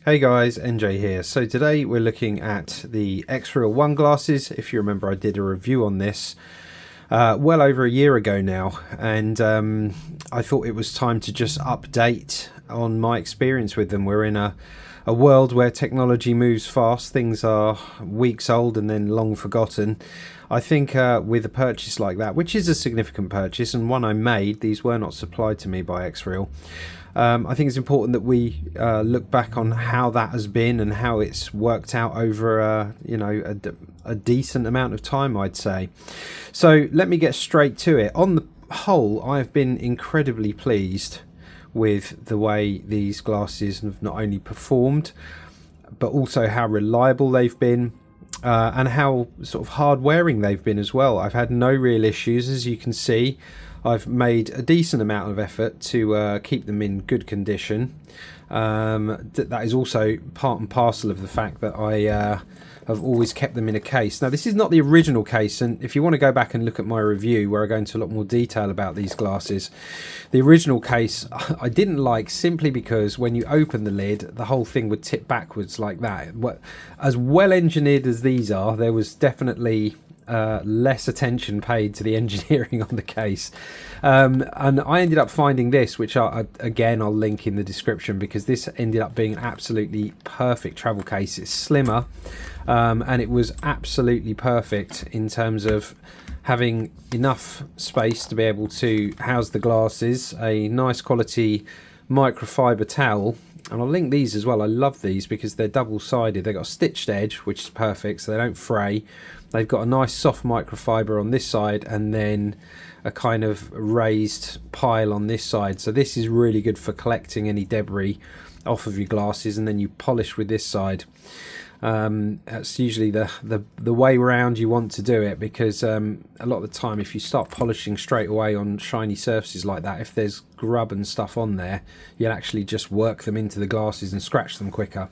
Hey guys, NJ here. So today we're looking at the XREAL ONE glasses. If you remember, I did a review on this well over a year ago now, and I thought it was time to just update on my experience with them. We're in a world where technology moves fast. Things are weeks old and then long forgotten. I think with a purchase like that, which is a significant purchase and one I made, these were not supplied to me by XREAL. I think it's important that we look back on how that has been and how it's worked out over a decent amount of time, I'd say. So let me get straight to it. On the whole, I've been incredibly pleased with the way these glasses have not only performed, but also how reliable they've been. And how sort of hard wearing they've been as well. I've had no real issues, as you can see. I've made a decent amount of effort to keep them in good condition. That is also part and parcel of the fact that I have always kept them in a case. Now, this is not the original case, and if you want to go back and look at my review where I go into a lot more detail about these glasses, the original case I didn't like simply because when you open the lid, the whole thing would tip backwards like that. As well engineered as these are, there was definitely less attention paid to the engineering on the case, and I ended up finding this, which again I'll link in the description, because this ended up being an absolutely perfect travel case. It's slimmer, and it was absolutely perfect in terms of having enough space to be able to house the glasses, a nice quality microfiber towel. And I'll link these as well. I love these because they're double-sided. They've got a stitched edge, which is perfect, so they don't fray. They've got a nice soft microfiber on this side and then a kind of raised pile on this side. So this is really good for collecting any debris off of your glasses, and then you polish with this side. That's usually the way around you want to do it, because a lot of the time if you start polishing straight away on shiny surfaces like that, if there's grub and stuff on there, you'll actually just work them into the glasses and scratch them quicker.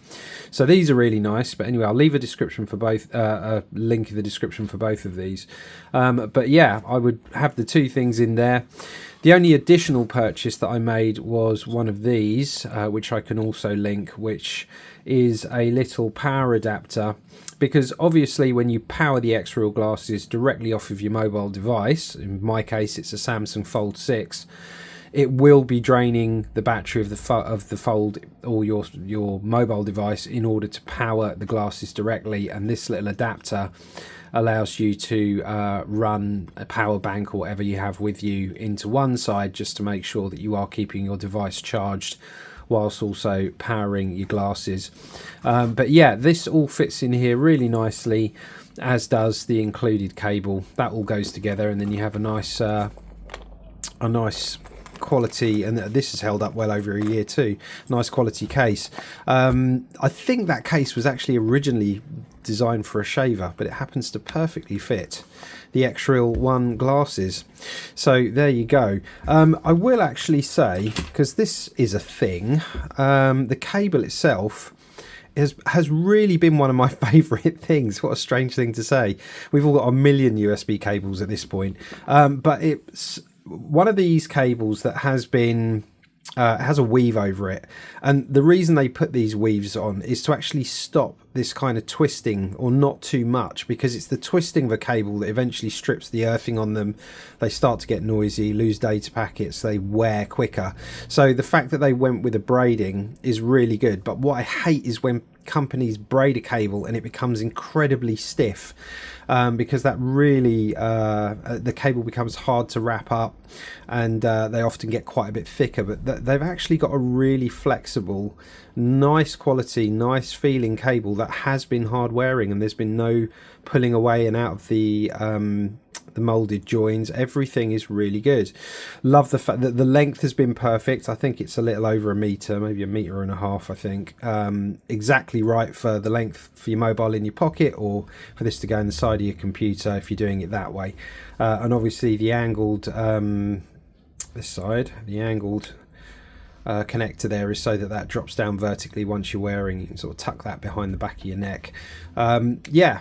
So these are really nice. But anyway, I'll leave a description for both, a link in the description for both of these. But yeah, I would have the two things in there. The only additional purchase that I made was one of these, which I can also link, which is a little power adapter, because obviously when you power the XREAL glasses directly off of your mobile device, in my case it's a Samsung Fold 6, it will be draining the battery of the Fold or your mobile device in order to power the glasses directly, and this little adapter allows you to run a power bank or whatever you have with you into one side, just to make sure that you are keeping your device charged whilst also powering your glasses. But yeah, this all fits in here really nicely, as does the included cable. That all goes together, and then you have a nice quality, and this has held up well over a year too. Nice quality case. I think that case was actually originally designed for a shaver, but it happens to perfectly fit the XREAL ONE glasses. So there you go. I will actually say, because this is a thing, the cable itself has really been one of my favourite things. What a strange thing to say. We've all got a million USB cables at this point, but it's one of these cables that has been has a weave over it, and the reason they put these weaves on is to actually stop this kind of twisting, or not too much, because it's the twisting of a cable that eventually strips the earthing on them. They start to get noisy, lose data packets, they wear quicker. So the fact that they went with a braiding is really good. But what I hate is when companies braid a cable and it becomes incredibly stiff, because that really the cable becomes hard to wrap up, and they often get quite a bit thicker. But they've actually got a really flexible, nice quality, nice feeling cable that has been hard wearing, and there's been no pulling away and out of the molded joins. Everything is really good. Love the fact that the length has been perfect. I think it's a little over a meter, maybe 1.5 meters, I think. Exactly right for the length for your mobile in your pocket, or for this to go in the side of your computer if you're doing it that way. And obviously the angled this side, the angled connector there is so that drops down vertically once you're wearing. You can sort of tuck that behind the back of your neck. Yeah,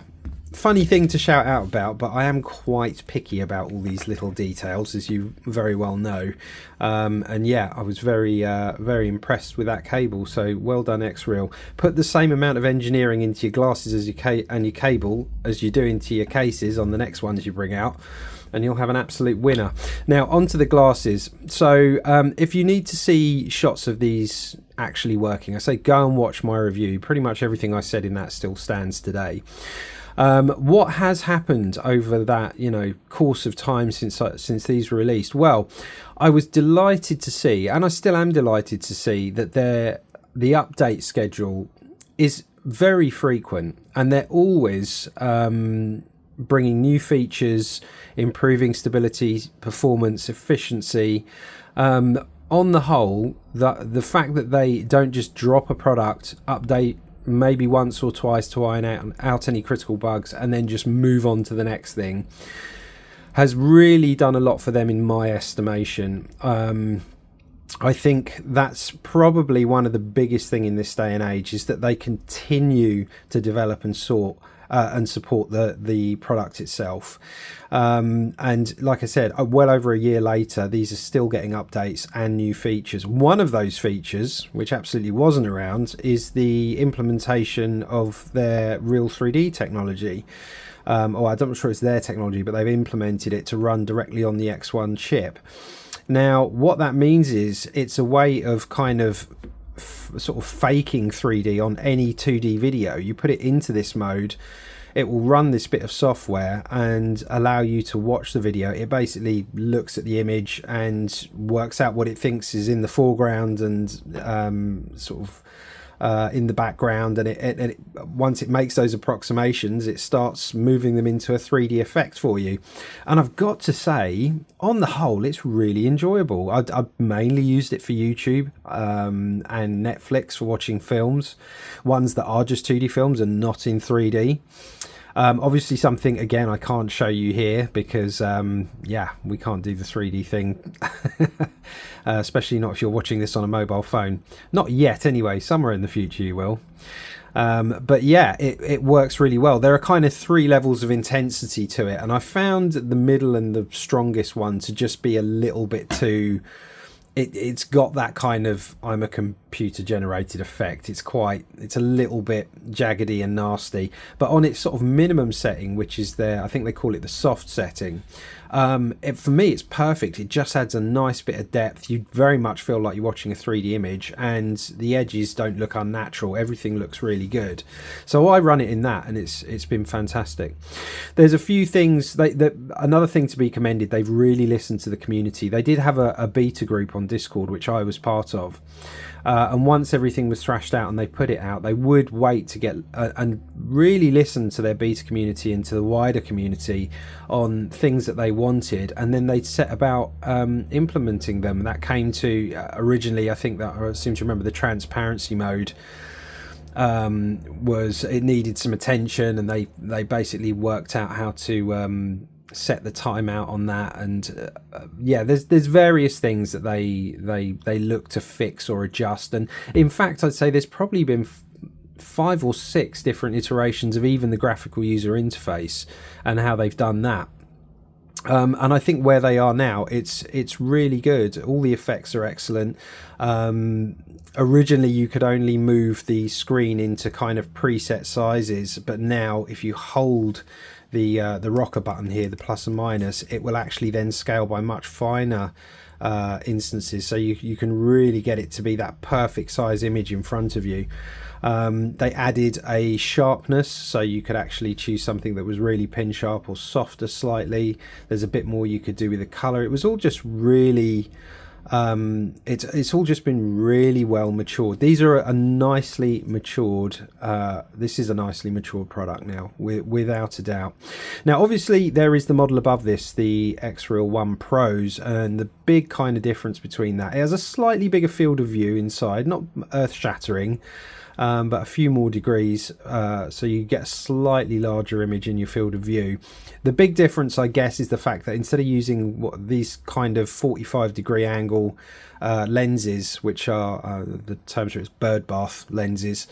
funny thing to shout out about, but I am quite picky about all these little details, as you very well know. And yeah, I was very impressed with that cable. So well done, XREAL. Put the same amount of engineering into your glasses as your cable as you do into your cases on the next ones you bring out, and you'll have an absolute winner. Now onto the glasses. So if you need to see shots of these actually working, I say go and watch my review. Pretty much everything I said in that still stands today. What has happened over that course of time since these were released? Well, I was delighted to see, and I still am delighted to see, that the update schedule is very frequent, and they're always bringing new features, improving stability, performance, efficiency. On the whole, the fact that they don't just drop a product, update maybe once or twice to iron out any critical bugs, and then just move on to the next thing, has really done a lot for them in my estimation. I think that's probably one of the biggest thing in this day and age, is that they continue to develop and support the product itself. And like I said, well over a year later, these are still getting updates and new features. One of those features, which absolutely wasn't around, is the implementation of their Real 3D technology. I'm not sure it's their technology, but they've implemented it to run directly on the X1 chip. Now, what that means is it's a way of kind of sort of faking 3D on any 2D video. You put it into this mode, it will run this bit of software and allow you to watch the video. It basically looks at the image and works out what it thinks is in the foreground and sort of in the background, and once it makes those approximations, it starts moving them into a 3D effect for you. And I've got to say, on the whole, it's really enjoyable. I've mainly used it for YouTube and Netflix for watching films, ones that are just 2D films and not in 3D. Obviously something, again, I can't show you here because we can't do the 3D thing. Especially not if you're watching this on a mobile phone. Not yet anyway, somewhere in the future you will. But yeah, it works really well. There are kind of 3 levels of intensity to it, and I found the middle and the strongest one to just be a little bit too... It's got that kind of I'm a computer generated effect. It's a little bit jaggedy and nasty, but on its sort of minimum setting, which is I think they call it the soft setting, for me it's perfect. It just adds a nice bit of depth. You very much feel like you're watching a 3D image, and the edges don't look unnatural. Everything looks really good. So I run it in that, and it's been fantastic. There's a few things another thing to be commended, they've really listened to the community. They did have a beta group on Discord, which I was part of, and once everything was thrashed out and they put it out, they would wait to get and really listen to their beta community and to the wider community on things that they wanted, and then they'd set about implementing them. That came to originally, I think that I seem to remember, the transparency mode it needed some attention, and they basically worked out how to set the timeout on that, and there's various things that they look to fix or adjust. And in fact, I'd say there's probably been 5 or 6 different iterations of even the graphical user interface and how they've done that. And I think where they are now, it's really good. All the effects are excellent. Originally you could only move the screen into kind of preset sizes, but now if you hold the rocker button here, the plus and minus, it will actually then scale by much finer instances, so you can really get it to be that perfect size image in front of you. They added a sharpness, so you could actually choose something that was really pin sharp or softer slightly. There's a bit more you could do with the color. It was all just really it's all just been really well matured. These are a nicely matured this is a nicely matured product now, without a doubt. Now obviously there is the model above this, the XREAL ONE Pros, and the big kind of difference between that, it has a slightly bigger field of view inside, not earth shattering, but a few more degrees, so you get a slightly larger image in your field of view. The big difference, I guess, is the fact that instead of using these kind of 45-degree angle lenses, which are the terms for it's bird bath lenses,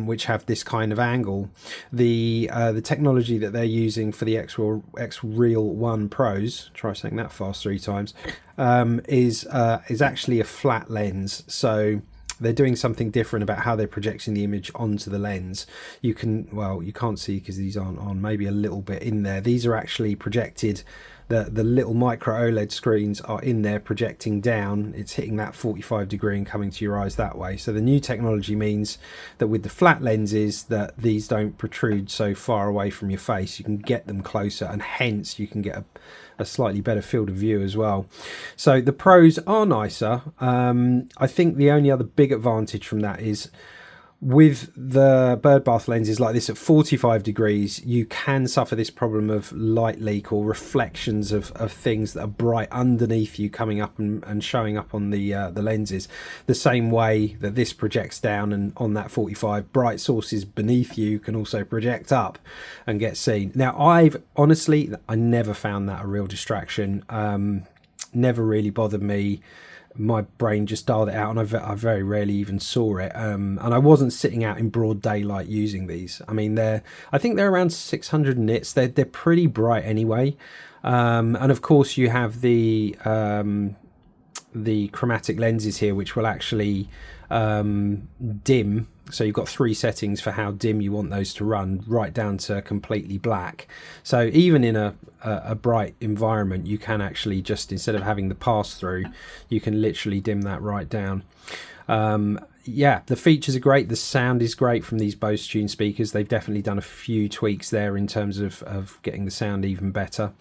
which have this kind of angle, the technology that they're using for the XREAL ONE Pros, try saying that fast 3 times, is actually a flat lens. So they're doing something different about how they're projecting the image onto the lens. You can't see because these aren't on, maybe a little bit in there. These are actually projected. The little micro OLED screens are in there projecting down. It's hitting that 45-degree and coming to your eyes that way. So the new technology means that with the flat lenses, that these don't protrude so far away from your face. You can get them closer, and hence you can get a slightly better field of view as well. So the pros are nicer. I think the only other big advantage from that is with the bird bath lenses like this at 45 degrees, you can suffer this problem of light leak or reflections of things that are bright underneath you coming up and showing up on the lenses, the same way that this projects down, and on that 45, bright sources beneath you can also project up and get seen. Now, I never found that a real distraction. Never really bothered me. My brain just dialed it out, and I very rarely even saw it. And I wasn't sitting out in broad daylight using these. I mean, I think they're around 600 nits. They're pretty bright anyway. And of course, you have the chromatic lenses here, which will actually dim. So you've got 3 settings for how dim you want those to run, right down to completely black. So even in a bright environment, you can actually just, instead of having the pass through, you can literally dim that right down. Yeah, the features are great. The sound is great from these Bose Tune speakers. They've definitely done a few tweaks there in terms of getting the sound even better.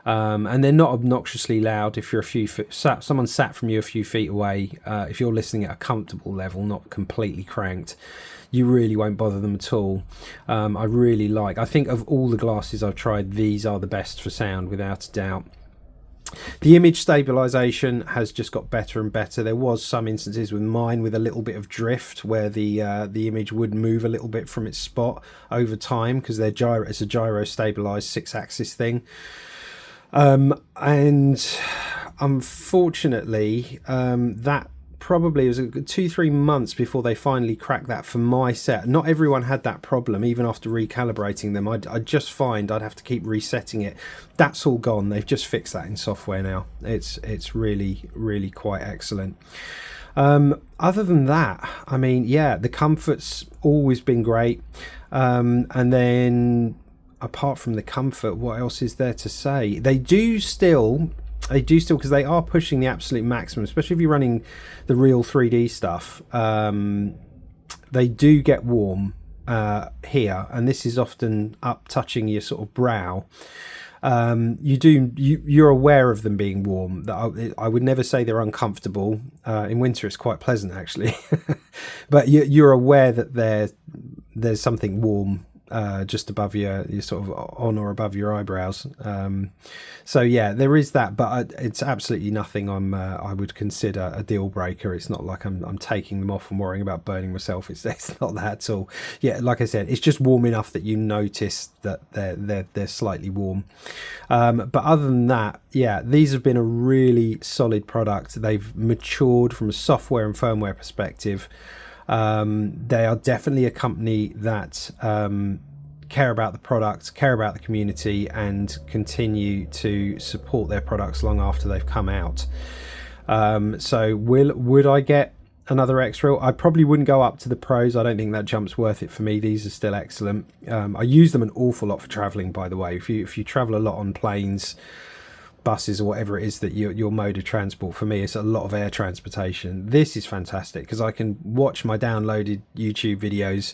And they're not obnoxiously loud. If you're someone sat from you a few feet away, if you're listening at a comfortable level, not completely cranked, you really won't bother them at all. I think of all the glasses I've tried, these are the best for sound, without a doubt. The image stabilization has just got better and better. There was some instances with mine with a little bit of drift where the image would move a little bit from its spot over time, because it's a gyro stabilized 6-axis thing. And unfortunately, that probably was a good 2-3 months before they finally cracked that for my set. Not everyone had that problem. Even after recalibrating them, I'd just find I'd have to keep resetting it. That's all gone. They've just fixed that in software now. It's really, really quite excellent. Other than that, I mean, yeah, the comfort's always been great. And then apart from the comfort, what else is there to say? They do still, because they are pushing the absolute maximum, especially if you're running the real 3D stuff. They do get warm here, and this is often up touching your sort of brow. You're aware of them being warm. I would never say they're uncomfortable. In winter it's quite pleasant actually, but you're aware that there's something warm just above your sort of on or above your eyebrows. So yeah, there is that, but it's absolutely nothing I would consider a deal breaker. It's not like I'm taking them off and worrying about burning myself. It's not that at all. Yeah, like I said, it's just warm enough that you notice that they're slightly warm. But other than that, yeah, these have been a really solid product. They've matured from a software and firmware perspective. They are definitely a company that care about the product, care about the community, and continue to support their products long after they've come out. So would I get another XREAL? I probably wouldn't go up to the Pros. I don't think that jump's worth it for me. These are still excellent. I use them an awful lot for traveling, by the way. If you travel a lot on planes, buses, or whatever it is that your mode of transport, for me it's a lot of air transportation. This is fantastic because I can watch my downloaded YouTube videos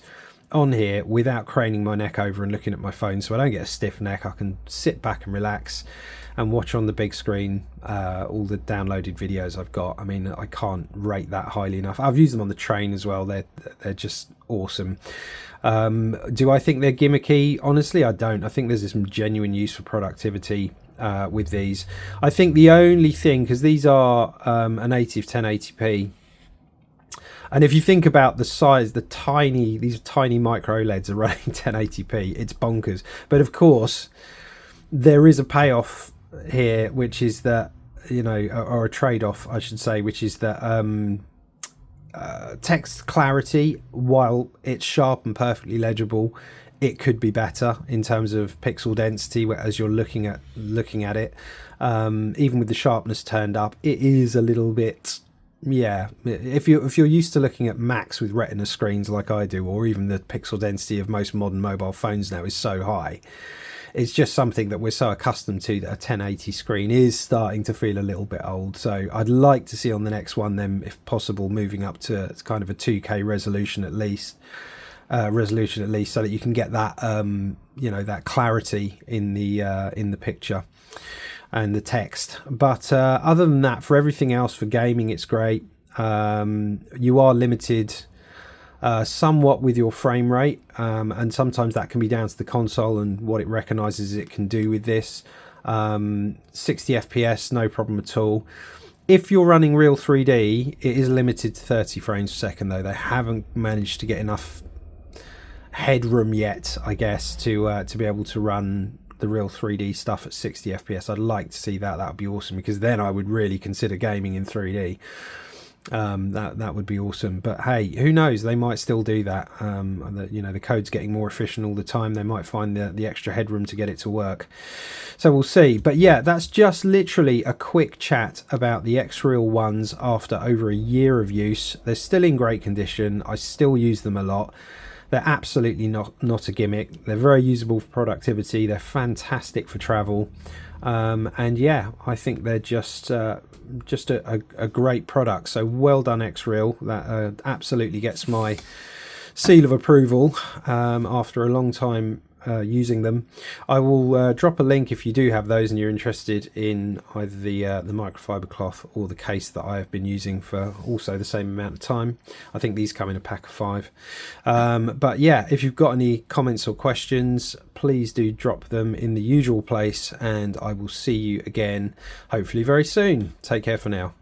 on here without craning my neck over and looking at my phone, so I don't get a stiff neck. I can sit back and relax and watch on the big screen all the downloaded videos I've got. I mean, I can't rate that highly enough. I've used them on the train as well. They're just awesome. Do I think they're gimmicky? Honestly, I don't. I think there's some genuine use for productivity with these. I think the only thing, because these are a native 1080p, And if you think about the size, these tiny micro OLEDs are running 1080p. It's bonkers. But of course, there is a payoff here, which is that, you know, or a trade-off, I should say, which is that text clarity, while it's sharp and perfectly legible, it could be better in terms of pixel density as you're looking at it. Even with the sharpness turned up, it is a little bit, yeah. If you're used to looking at Macs with Retina screens like I do, or even the pixel density of most modern mobile phones now is so high, it's just something that we're so accustomed to that a 1080 screen is starting to feel a little bit old. So I'd like to see on the next one then, if possible, moving up to kind of a 2K resolution at least. So that you can get that you know, that clarity in the picture and the text. But other than that, for everything else, for gaming, it's great. You are limited somewhat with your frame rate, and sometimes that can be down to the console and what it recognizes it can do with this. 60 FPS, no problem at all. If you're running Real 3D, it is limited to 30 frames per second though. They haven't managed to get enough headroom yet, I guess, to be able to run the Real 3D stuff at 60 FPS. I'd like to see that. That would be awesome, because then I would really consider gaming in 3D. That would be awesome. But hey, who knows, they might still do that. You know, the code's getting more efficient all the time. They might find the extra headroom to get it to work, so we'll see. But yeah, that's just literally a quick chat about the XREAL ones after over a year of use. They're still in great condition. I still use them a lot. They're absolutely not a gimmick. They're very usable for productivity. They're fantastic for travel. And yeah, I think they're just a great product. So well done, XREAL. That absolutely gets my seal of approval after a long time using them. I will drop a link if you do have those and you're interested in either the microfiber cloth or the case that I have been using for also the same amount of time. I think these come in a pack of 5. But yeah, if you've got any comments or questions, please do drop them in the usual place, and I will see you again hopefully very soon. Take care for now.